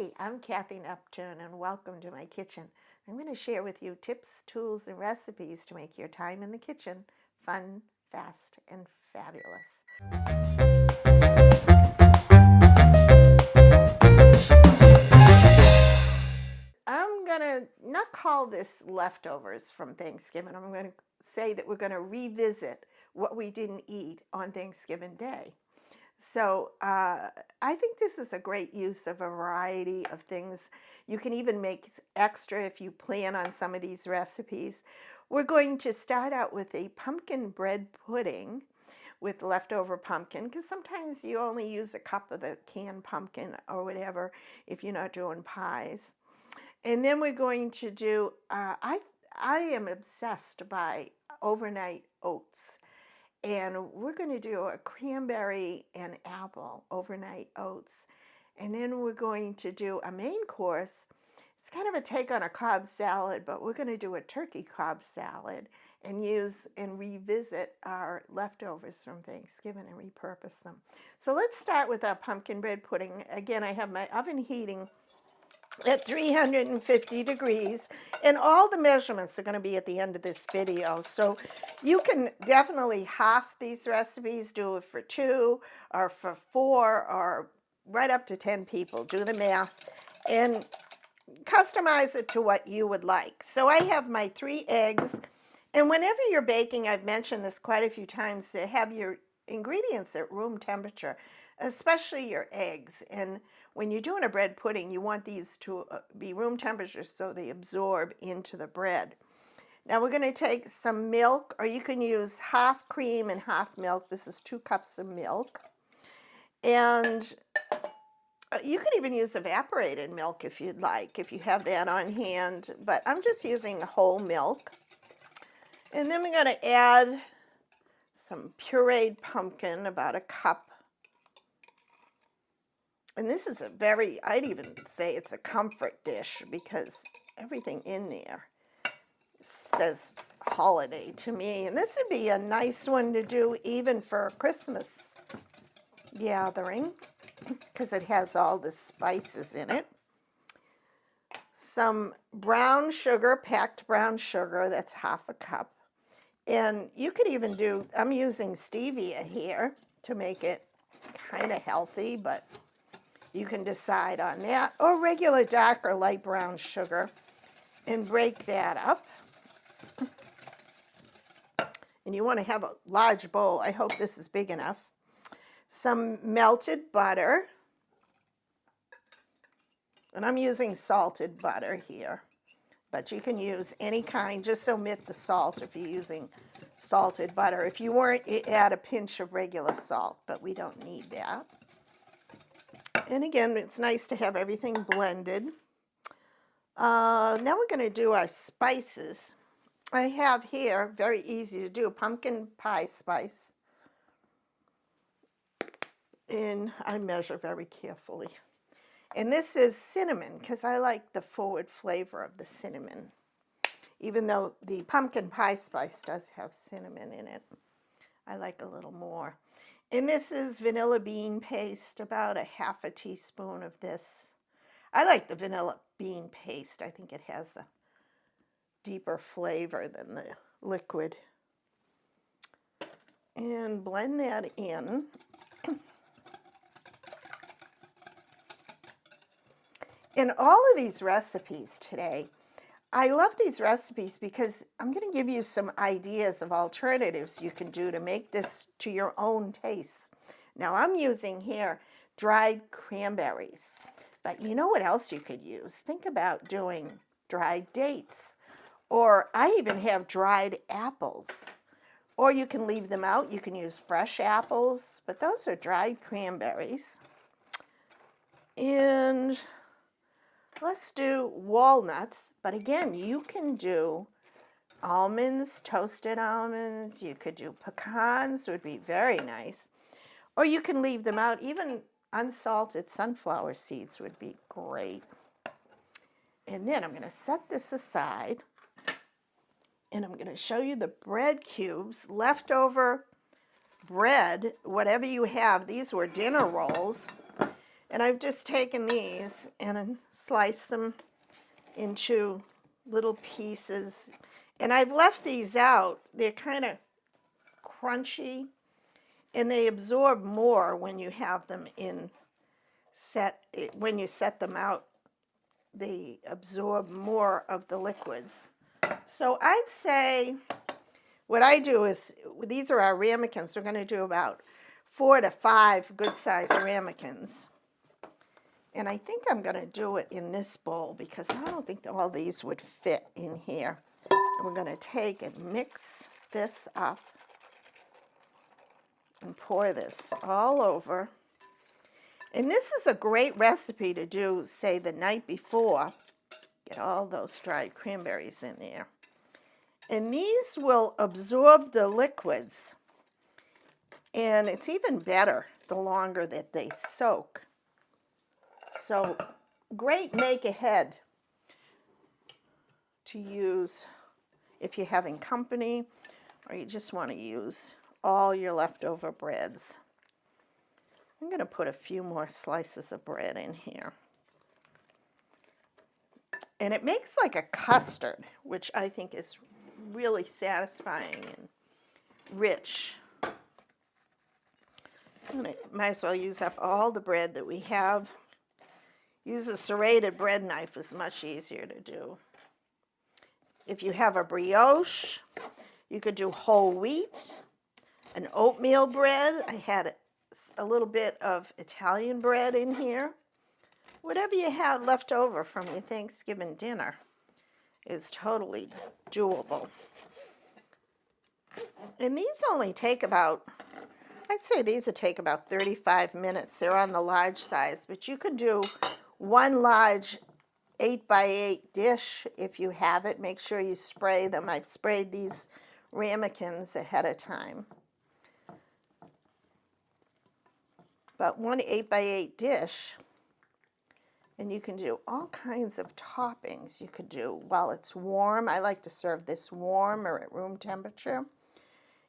Hi, I'm Kathy Neptune and welcome to my kitchen. I'm going to share with you tips, tools, and recipes to make your time in the kitchen fun, fast, and fabulous. I'm going to not call this leftovers from Thanksgiving. I'm going to say that we're going to revisit what we didn't eat on Thanksgiving Day. So I think this is a great use of a variety of things. You can even make extra if you plan on some of these recipes. We're going to start out with a pumpkin bread pudding with leftover pumpkin, because sometimes you only use a cup of the canned pumpkin or whatever if you're not doing pies. And then we're going to do, I am obsessed by overnight oats. And we're going to do a cranberry and apple overnight oats. And then we're going to do a main course. It's kind of a take on a Cobb salad, but we're going to do a turkey Cobb salad and use and revisit our leftovers from Thanksgiving and repurpose them. So let's start with our pumpkin bread pudding. Again, I have my oven heating at 350 degrees, and all the measurements are going to be at the end of this video. So you can definitely half these recipes, do it for 2 or for 4 or right up to 10 people. Do the math and customize it to what you would like. So I have my 3 eggs, and whenever you're baking, I've mentioned this quite a few times, to have your ingredients at room temperature, especially your eggs. And when you're doing a bread pudding, you want these to be room temperature so they absorb into the bread. Now we're going to take some milk, or you can use half cream and half milk. This is 2 cups of milk. And you can even use evaporated milk if you'd like, if you have that on hand. But I'm just using whole milk. And then we're going to add some pureed pumpkin, about a cup. And this is a very, I'd even say it's a comfort dish, because everything in there says holiday to me. And this would be a nice one to do even for a Christmas gathering, because it has all the spices in it. Some brown sugar, packed brown sugar, that's half a cup. And you could even do, I'm using stevia here to make it kind of healthy, but you can decide on that, or regular dark or light brown sugar, and break that up. And you want to have a large bowl. I hope this is big enough. Some melted butter. And I'm using salted butter here, but you can use any kind. Just omit the salt if you're using salted butter. If you weren't, add a pinch of regular salt, but we don't need that. And again, it's nice to have everything blended. Now we're going to do our spices. I have here, very easy to do, pumpkin pie spice. And I measure very carefully. And this is cinnamon, because I like the forward flavor of the cinnamon. Even though the pumpkin pie spice does have cinnamon in it, I like a little more. And this is vanilla bean paste, about a half a teaspoon of this. I like the vanilla bean paste. I think it has a deeper flavor than the liquid. And blend that in. In all of these recipes today, I love these recipes because I'm going to give you some ideas of alternatives you can do to make this to your own taste. Now I'm using here dried cranberries, but you know what else you could use? Think about doing dried dates, or I even have dried apples. Or you can leave them out. You can use fresh apples, but those are dried cranberries. And let's do walnuts, but again, you can do almonds, toasted almonds. You could do pecans, would be very nice. Or you can leave them out. Even unsalted sunflower seeds would be great. And then I'm going to set this aside, and I'm going to show you the bread cubes, leftover bread, whatever you have. These were dinner rolls. And I've just taken these and sliced them into little pieces. And I've left these out. They're kind of crunchy, and they absorb more when you have them in when you set them out. They absorb more of the liquids. So I'd say what I do is, these are our ramekins. We're going to do about 4 to 5 good-sized ramekins. And I think I'm going to do it in this bowl because I don't think all these would fit in here. And we're going to take and mix this up and pour this all over. And this is a great recipe to do, say, the night before. Get all those dried cranberries in there. And these will absorb the liquids. And it's even better the longer that they soak. So, great make ahead to use if you're having company or you just want to use all your leftover breads. I'm going to put a few more slices of bread in here. And it makes like a custard, which I think is really satisfying and rich. And might as well use up all the bread that we have. Use a serrated bread knife is much easier to do. If you have a brioche, you could do whole wheat, an oatmeal bread. I had a little bit of Italian bread in here. Whatever you had left over from your Thanksgiving dinner is totally doable. And these only take about, I'd say these would take about 35 minutes. They're on the large size, but you could do one large 8x8 dish if you have it. Make sure you spray them. I've sprayed these ramekins ahead of time. But one 8x8 dish, and you can do all kinds of toppings. You could do while it's warm. I like to serve this warm or at room temperature.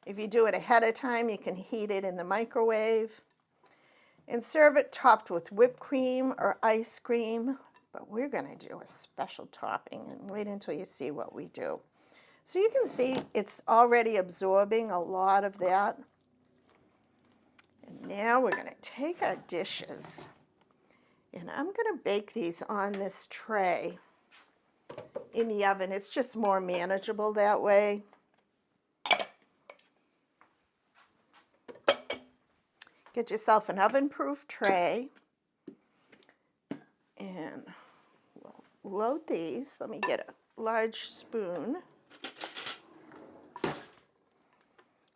If you do it ahead of time, you can heat it in the microwave and serve it topped with whipped cream or ice cream. But we're going to do a special topping, and wait until you see what we do. So you can see it's already absorbing a lot of that. And now we're going to take our dishes, and I'm going to bake these on this tray in the oven. It's just more manageable that way. Get yourself an oven-proof tray, and we'll load these. Let me get a large spoon.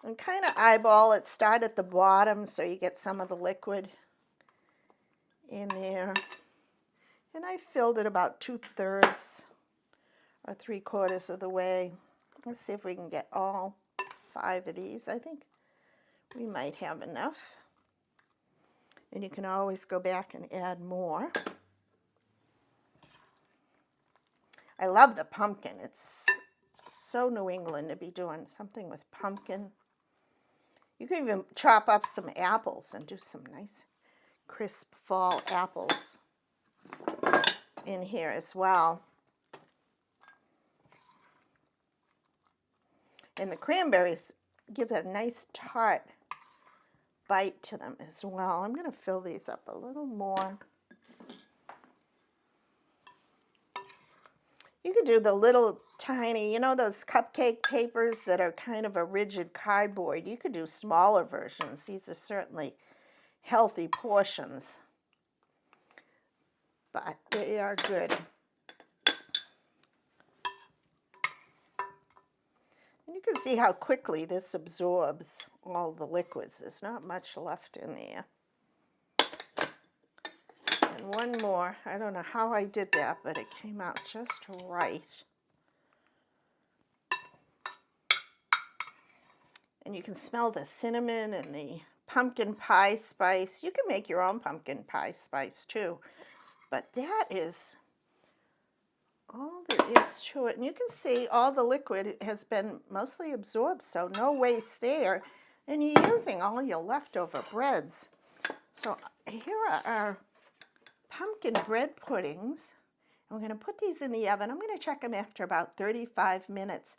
And kind of eyeball it. Start at the bottom so you get some of the liquid in there. And I filled it about 2/3 or 3/4 of the way. Let's see if we can get all 5 of these. I think we might have enough. And you can always go back and add more. I love the pumpkin. It's so New England to be doing something with pumpkin. You can even chop up some apples and do some nice crisp fall apples in here as well. And the cranberries give it a nice tart bite to them as well. I'm going to fill these up a little more. You could do the little tiny, you know those cupcake papers that are kind of a rigid cardboard? You could do smaller versions. These are certainly healthy portions, but they are good. And you can see how quickly this absorbs all the liquids. There's not much left in there. And one more. I don't know how I did that, but it came out just right. And you can smell the cinnamon and the pumpkin pie spice. You can make your own pumpkin pie spice too. But that is all there is to it. And you can see all the liquid has been mostly absorbed, so no waste there. And you're using all your leftover breads. So here are our pumpkin bread puddings. I'm going to put these in the oven. I'm going to check them after about 35 minutes.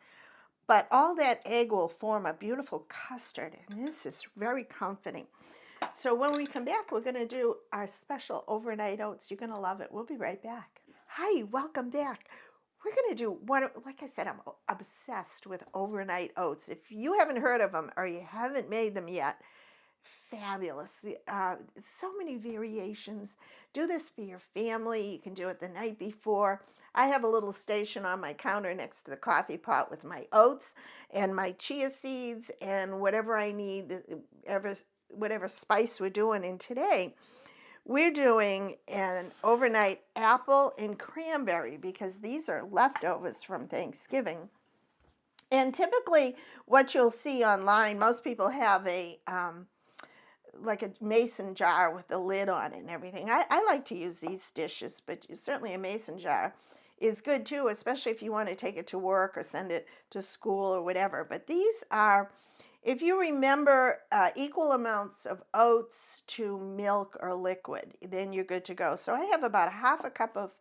But all that egg will form a beautiful custard, and this is very comforting. So when we come back, we're going to do our special overnight oats. You're going to love it. We'll be right back. Hi, welcome back. We're going to do one, like I said, I'm obsessed with overnight oats. If you haven't heard of them or you haven't made them yet, fabulous. So many variations. Do this for your family. You can do it the night before. I have a little station on my counter next to the coffee pot with my oats and my chia seeds and whatever I need, whatever spice we're doing. And today we're doing an overnight apple and cranberry because these are leftovers from Thanksgiving. And typically what you'll see online, most people have a like a mason jar with the lid on it and everything. I like to use these dishes, but certainly a mason jar is good too, especially if you want to take it to work or send it to school or whatever. But these are, if you remember, equal amounts of oats to milk or liquid, then you're good to go. So I have about half a cup of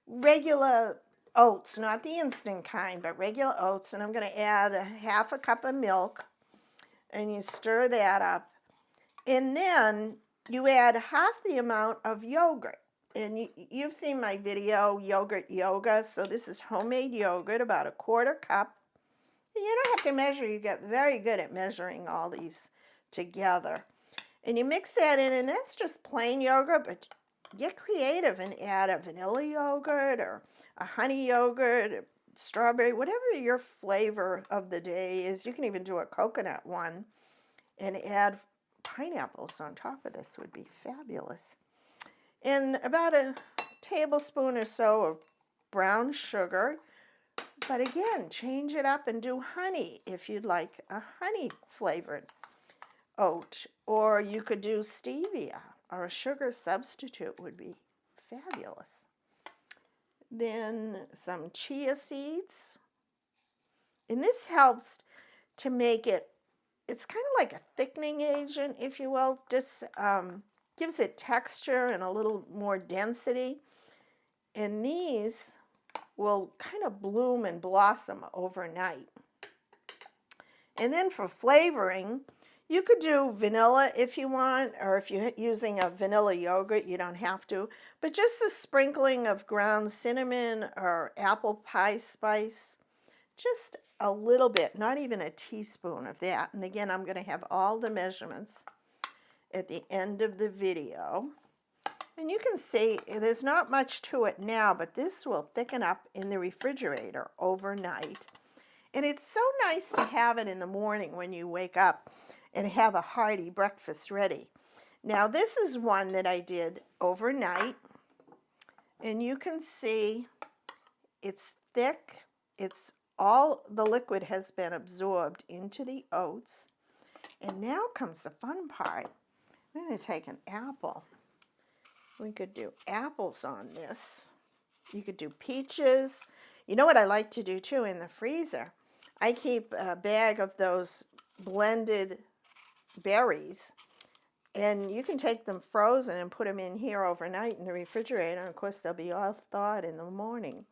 regular oats, not the instant kind, but regular oats, and I'm going to add a half a cup of milk, and you stir that up. And then you add half the amount of yogurt. And you've seen my video, Yogurt Yoga. So this is homemade yogurt, about a quarter cup. And you don't have to measure. You get very good at measuring all these together. And you mix that in, and that's just plain yogurt. But get creative and add a vanilla yogurt or a honey yogurt, or strawberry, whatever your flavor of the day is. You can even do a coconut one and add pineapples on top of this would be fabulous. And about a tablespoon or so of brown sugar. But again, change it up and do honey if you'd like a honey flavored oat. Or you could do stevia, or a sugar substitute would be fabulous. Then some chia seeds. And this helps to make it, it's kind of like a thickening agent, if you will. Just gives it texture and a little more density. And these will kind of bloom and blossom overnight. And then for flavoring, you could do vanilla if you want, or if you're using a vanilla yogurt, you don't have to. But just a sprinkling of ground cinnamon or apple pie spice, just a little bit, not even a teaspoon of that. And again, I'm going to have all the measurements at the end of the video. And you can see there's not much to it now, but this will thicken up in the refrigerator overnight. And it's so nice to have it in the morning when you wake up and have a hearty breakfast ready. Now this is one that I did overnight. And you can see it's thick. It's all the liquid has been absorbed into the oats. And now comes the fun part. I'm going to take an apple. We could do apples on this. You could do peaches. You know what I like to do too in the freezer? I keep a bag of those blended berries, and you can take them frozen and put them in here overnight in the refrigerator. And of course, they'll be all thawed in the morning.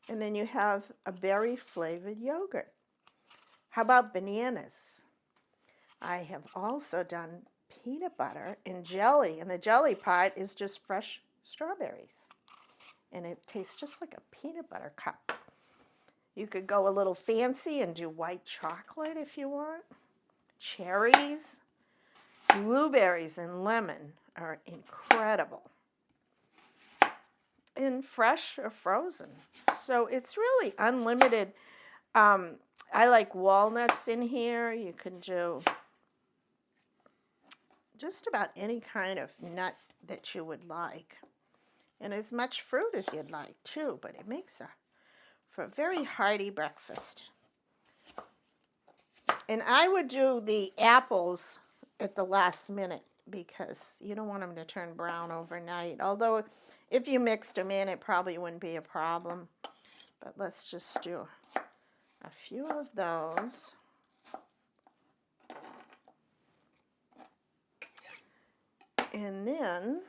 And then you have a berry flavored yogurt. How about bananas? I have also done peanut butter and jelly, and the jelly part is just fresh strawberries, and it tastes just like a peanut butter cup. You could go a little fancy and do white chocolate if you want. Cherries, blueberries, and lemon are incredible, and fresh or frozen. So it's really unlimited. I like walnuts in here. You can do just about any kind of nut that you would like, and as much fruit as you'd like too, but it makes for a very hearty breakfast. And I would do the apples at the last minute because you don't want them to turn brown overnight, although if you mixed them in it probably wouldn't be a problem. But let's just do a few of those. And then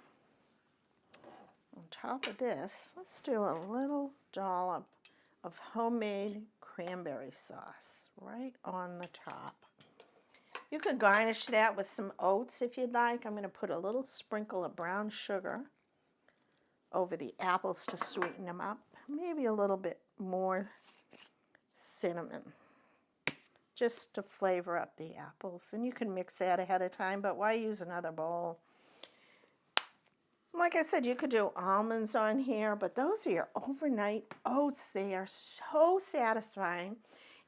top of this, let's do a little dollop of homemade cranberry sauce right on the top. You could garnish that with some oats if you'd like. I'm going to put a little sprinkle of brown sugar over the apples to sweeten them up. Maybe a little bit more cinnamon, just to flavor up the apples. And you can mix that ahead of time, but why use another bowl? Like I said, you could do almonds on here, but those are your overnight oats. They are so satisfying.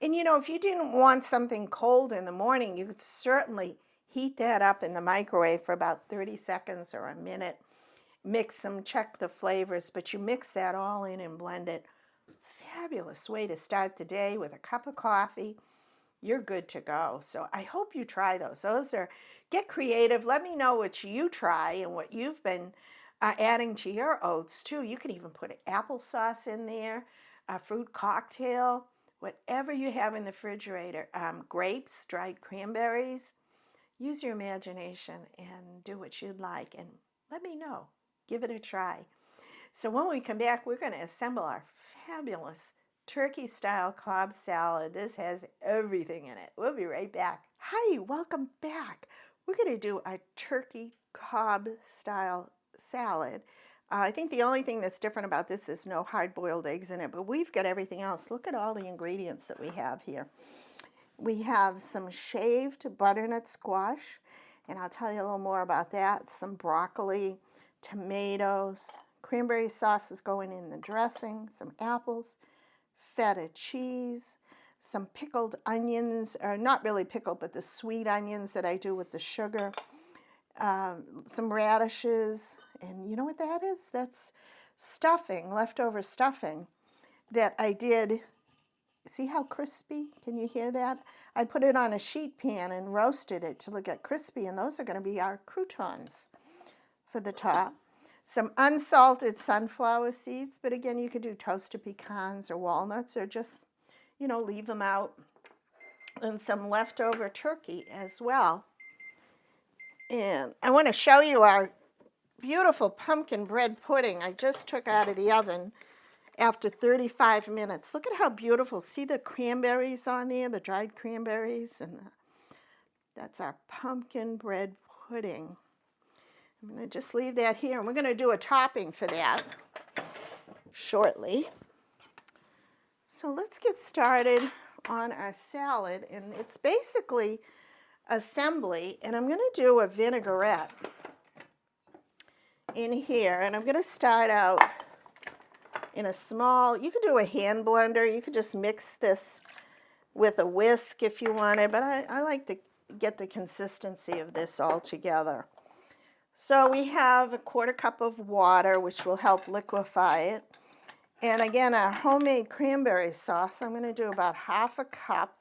And you know, if you didn't want something cold in the morning, you could certainly heat that up in the microwave for about 30 seconds or a minute. Mix them, check the flavors, but you mix that all in and blend it. Fabulous way to start the day with a cup of coffee. You're good to go. So I hope you try those. Get creative. Let me know what you try and what you've been adding to your oats too. You can even put applesauce in there, a fruit cocktail, whatever you have in the refrigerator. Grapes, dried cranberries. Use your imagination and do what you'd like and let me know. Give it a try. So when we come back, we're going to assemble our fabulous turkey-style Cobb salad. This has everything in it. We'll be right back. Hi, welcome back. We're going to do a turkey Cobb-style salad. I think the only thing that's different about this is no hard-boiled eggs in it, but we've got everything else. Look at all the ingredients that we have here. We have some shaved butternut squash, and I'll tell you a little more about that. Some broccoli, tomatoes, cranberry sauce is going in the dressing, some apples, feta cheese, some pickled onions, or not really pickled, but the sweet onions that I do with the sugar, some radishes, and you know what that is? That's stuffing, leftover stuffing that I did. See how crispy? Can you hear that? I put it on a sheet pan and roasted it till it got crispy, and those are going to be our croutons for the top. Some unsalted sunflower seeds, but again, you could do toasted pecans or walnuts or just, you know, leave them out. And some leftover turkey as well. And I want to show you our beautiful pumpkin bread pudding I just took out of the oven after 35 minutes. Look at how beautiful. See the cranberries on there, the dried cranberries? And that's our pumpkin bread pudding. I'm going to just leave that here, and we're going to do a topping for that shortly. So let's get started on our salad, and it's basically assembly, and I'm going to do a vinaigrette in here, and I'm going to start out in a small, you could do a hand blender, you could just mix this with a whisk if you wanted, but I like to get the consistency of this all together. So we have a 1/4 cup of water, which will help liquefy it. And again, our homemade cranberry sauce, I'm going to do about 1/2 cup.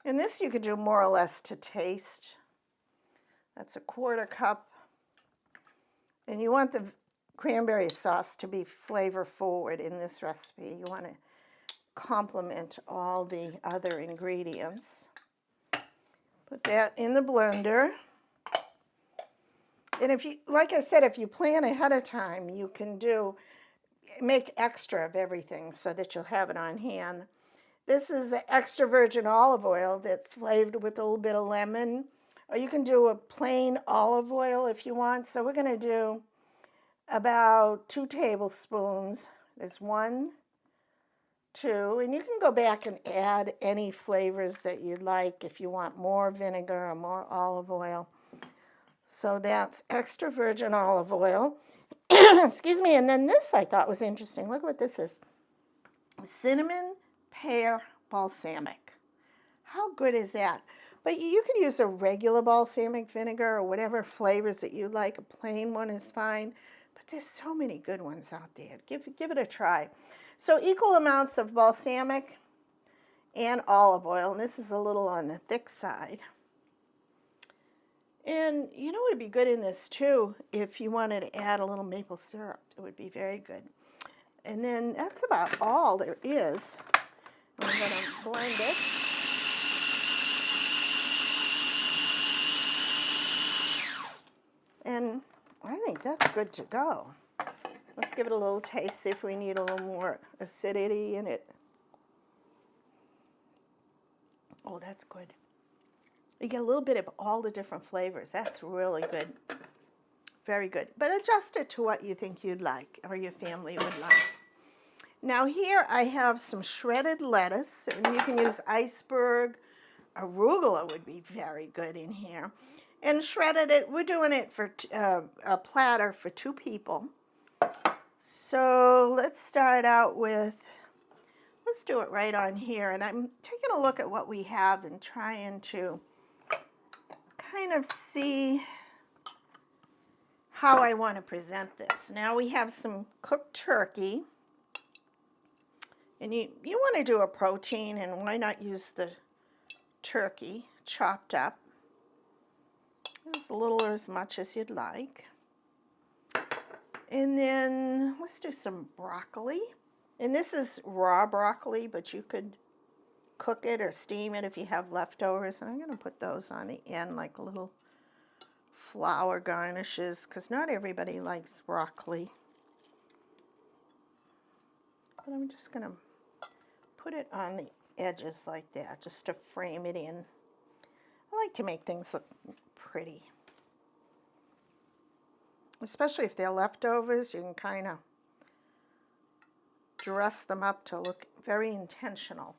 And this you could do more or less to taste. That's a 1/4 cup. And you want the cranberry sauce to be flavor forward in this recipe. You want to complement all the other ingredients. Put that in the blender. And if you, like I said, if you plan ahead of time, you can make extra of everything so that you'll have it on hand. This is extra virgin olive oil that's flavored with a little bit of lemon, or you can do a plain olive oil if you want. So we're going to do about 2 tablespoons. There's 1, 2, and you can go back and add any flavors that you'd like if you want more vinegar or more olive oil. So that's extra virgin olive oil. Excuse me. And then this I thought was interesting. Look what this is. Cinnamon pear balsamic. How good is that? But you could use a regular balsamic vinegar or whatever flavors that you like. A plain one is fine. But there's so many good ones out there. Give it a try. So equal amounts of balsamic and olive oil. And this is a little on the thick side. And you know what would be good in this too, if you wanted to add a little maple syrup, it would be very good. And then that's about all there is. I'm going to blend it. And I think that's good to go. Let's give it a little taste, see if we need a little more acidity in it. Oh, that's good. You get a little bit of all the different flavors. That's really good. Very good. But adjust it to what you think you'd like or your family would like. Now here I have some shredded lettuce, and you can use iceberg. Arugula would be very good in here. And shredded it, we're doing it for a platter for 2 people. So let's start out with, let's do it right on here. And I'm taking a look at what we have and trying to kind of see how I want to present this. Now we have some cooked turkey. And you want to do a protein, and why not use the turkey chopped up? As little or as much as you'd like. And then let's do some broccoli. And this is raw broccoli, but you could cook it or steam it if you have leftovers. And I'm going to put those on the end like little flower garnishes, because not everybody likes broccoli. But I'm just going to put it on the edges like that, just to frame it in. I like to make things look pretty. Especially if they're leftovers, you can kind of dress them up to look very intentional.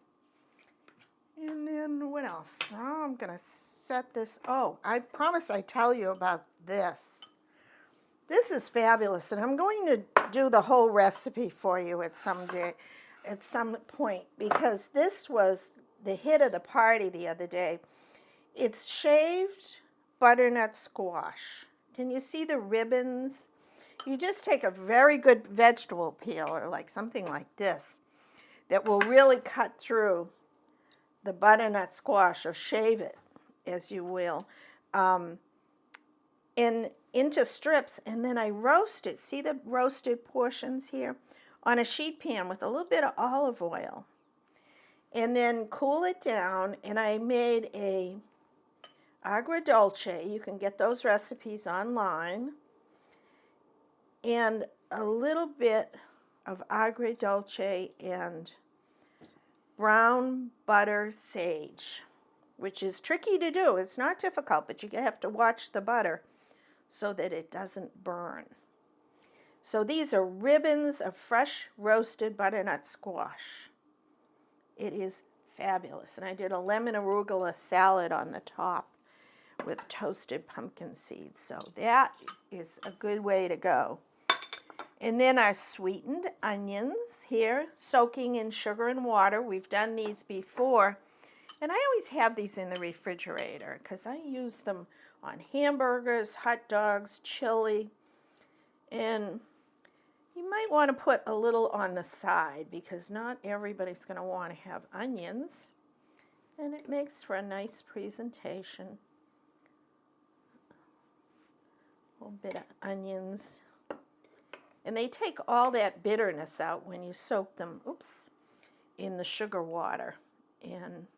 And then what else? Oh, I'm going to set this. Oh, I promised I'd tell you about this. This is fabulous, and I'm going to do the whole recipe for you at some point, because this was the hit of the party the other day. It's shaved butternut squash. Can you see the ribbons? You just take a very good vegetable peeler, like something like this, that will really cut through the butternut squash, or shave it, as you will, into strips, and then I roast it. See the roasted portions here? On a sheet pan with a little bit of olive oil. And then cool it down, and I made a agrodolce. You can get those recipes online. And a little bit of agrodolce and brown butter sage, which is tricky to do. It's not difficult, but you have to watch the butter so that it doesn't burn. So these are ribbons of fresh roasted butternut squash. It is fabulous. And I did a lemon arugula salad on the top with toasted pumpkin seeds. So that is a good way to go. And then our sweetened onions here, soaking in sugar and water. We've done these before. And I always have these in the refrigerator because I use them on hamburgers, hot dogs, chili. And you might want to put a little on the side because not everybody's going to want to have onions. And it makes for a nice presentation. A little bit of onions. And they take all that bitterness out when you soak them, in the sugar water. And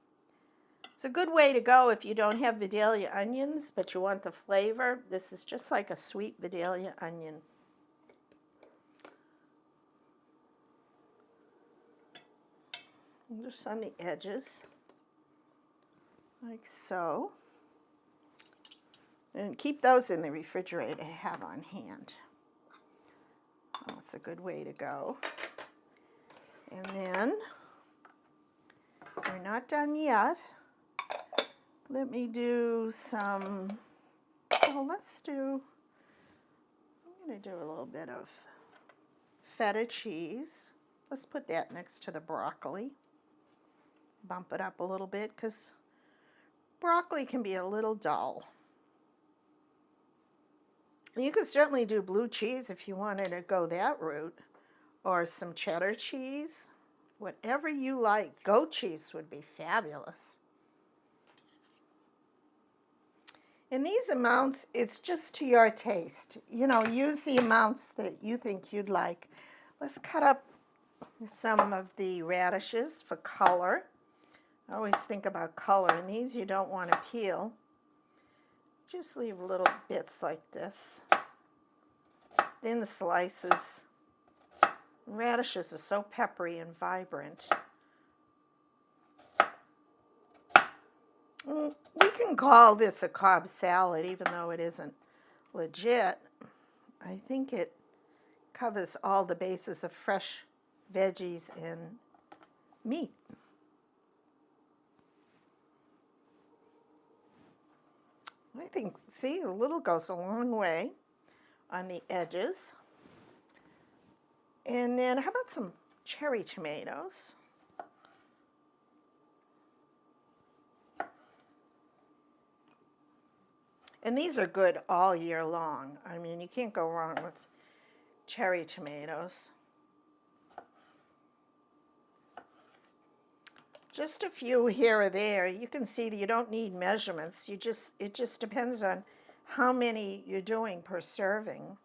it's a good way to go if you don't have Vidalia onions, but you want the flavor. This is just like a sweet Vidalia onion. Just on the edges, like so. And keep those in the refrigerator to have on hand. That's a good way to go. And then, we're not done yet. Let me do some, I'm going to do a little bit of feta cheese. Let's put that next to the broccoli. Bump it up a little bit because broccoli can be a little dull. You could certainly do blue cheese if you wanted to go that route, or some cheddar cheese. Whatever you like. Goat cheese would be fabulous. And these amounts, it's just to your taste. You know, use the amounts that you think you'd like. Let's cut up some of the radishes for color. I always think about color, and these you don't want to peel. Just leave little bits like this. Thin slices. Radishes are so peppery and vibrant. We can call this a Cobb salad, even though it isn't legit. I think it covers all the bases of fresh veggies and meat. I think, see, a little goes a long way on the edges. And then how about some cherry tomatoes? And these are good all year long. I mean, you can't go wrong with cherry tomatoes. Just a few here or there. You can see that you don't need measurements. It just depends on how many you're doing per serving.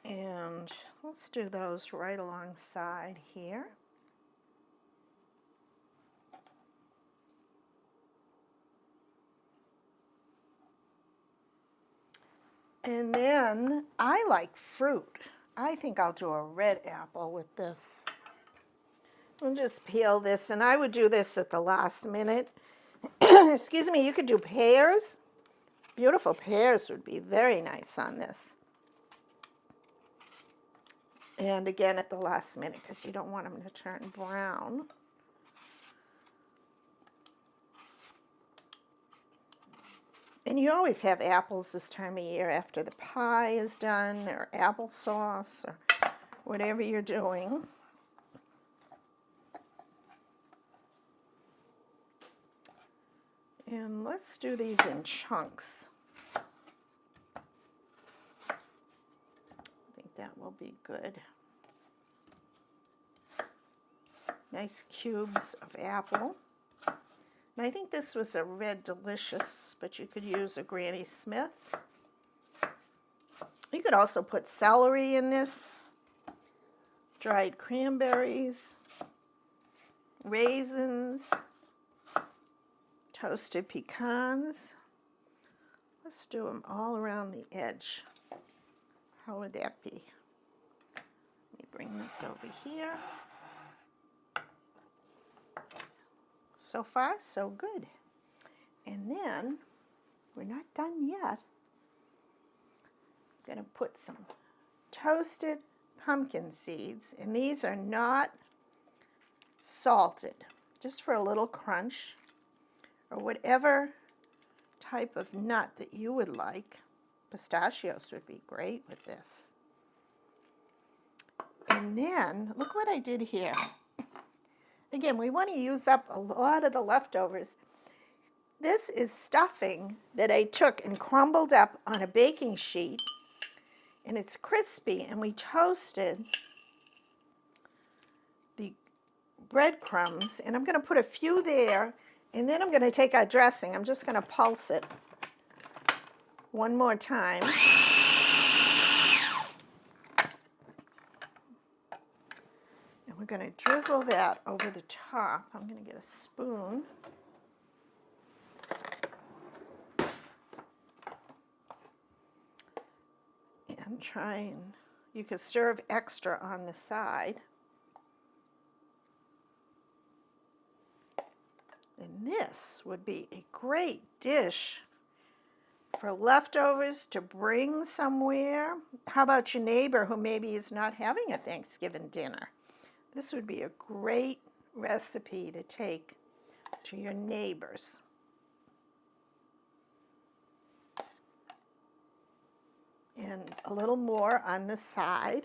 And let's do those right alongside here. And then I like fruit. I think I'll do a red apple with this. I'll just peel this, and I would do this at the last minute. Excuse me, you could do pears. Beautiful pears would be very nice on this. And again at the last minute, because you don't want them to turn brown. And you always have apples this time of year after the pie is done, or applesauce, or whatever you're doing. And let's do these in chunks. I think that will be good. Nice cubes of apple. And I think this was a Red Delicious, but you could use a Granny Smith. You could also put celery in this, dried cranberries, raisins, toasted pecans. Let's do them all around the edge. How would that be? Let me bring this over here. So far, so good. And then, we're not done yet. I'm going to put some toasted pumpkin seeds, and these are not salted, just for a little crunch, or whatever type of nut that you would like. Pistachios would be great with this. And then, look what I did here. Again, we want to use up a lot of the leftovers. This is stuffing that I took and crumbled up on a baking sheet, and it's crispy, and we toasted the breadcrumbs, and I'm going to put a few there, and then I'm going to take our dressing. I'm just going to pulse it one more time. We're going to drizzle that over the top. I'm going to get a spoon. And try and, you could serve extra on the side. And this would be a great dish for leftovers to bring somewhere. How about your neighbor who maybe is not having a Thanksgiving dinner? This would be a great recipe to take to your neighbors. And a little more on the side.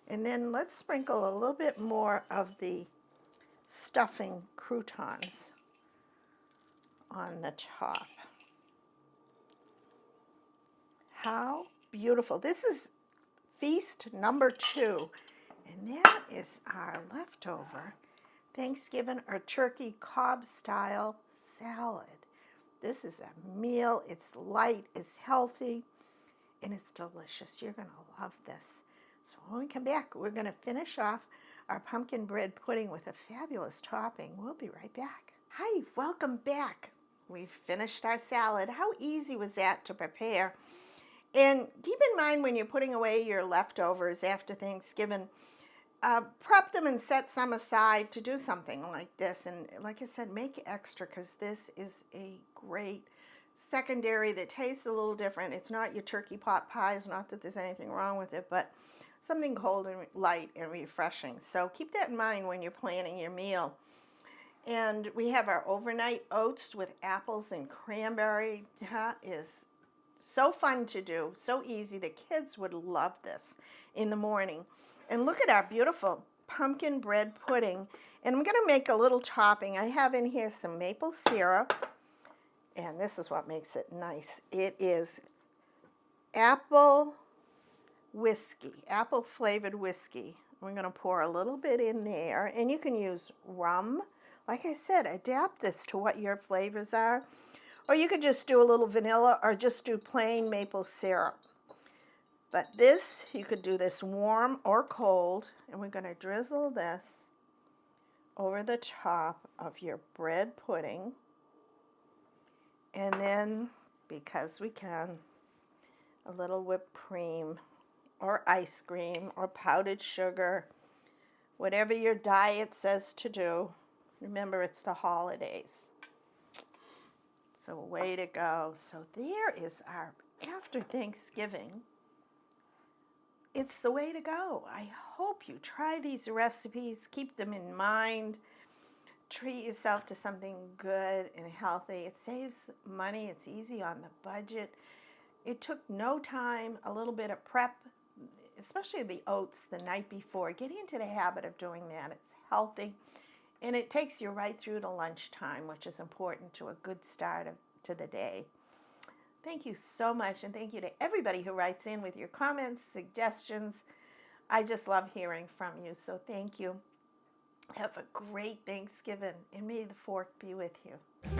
And then let's sprinkle a little bit more of the stuffing croutons on the top. How beautiful. This is feast number 2. And that is our leftover Thanksgiving or turkey Cobb style salad. This is a meal. It's light, it's healthy, and it's delicious. You're going to love this. So when we come back, we're going to finish off our pumpkin bread pudding with a fabulous topping. We'll be right back. Hi, welcome back. we've finished our salad. How easy was that to prepare? And keep in mind when you're putting away your leftovers after Thanksgiving, prep them and set some aside to do something like this. And like I said, make extra, because this is a great secondary that tastes a little different. It's not your turkey pot pies, not that there's anything wrong with it, but something cold and light and refreshing. So keep that in mind when you're planning your meal. And we have our overnight oats with apples and cranberry. That is so fun to do, so easy. The kids would love this in the morning. And look at our beautiful pumpkin bread pudding. And I'm going to make a little topping. I have in here some maple syrup. And this is what makes it nice. It is apple whiskey, apple flavored whiskey. We're going to pour a little bit in there. And you can use rum. Like I said, adapt this to what your flavors are. Or you could just do a little vanilla or just do plain maple syrup. But this, you could do this warm or cold. And we're going to drizzle this over the top of your bread pudding. And then, because we can, a little whipped cream or ice cream or powdered sugar, whatever your diet says to do. Remember, it's the holidays. So way to go. So there is our after Thanksgiving. It's the way to go. I hope you try these recipes. Keep them in mind. Treat yourself to something good and healthy. It saves money. It's easy on the budget. It took no time, a little bit of prep, especially the oats the night before. Get into the habit of doing that. It's healthy. And it takes you right through to lunchtime, which is important to a good start to the day. Thank you so much, and thank you to everybody who writes in with your comments, suggestions. I just love hearing from you, so thank you. Have a great Thanksgiving, and may the fork be with you.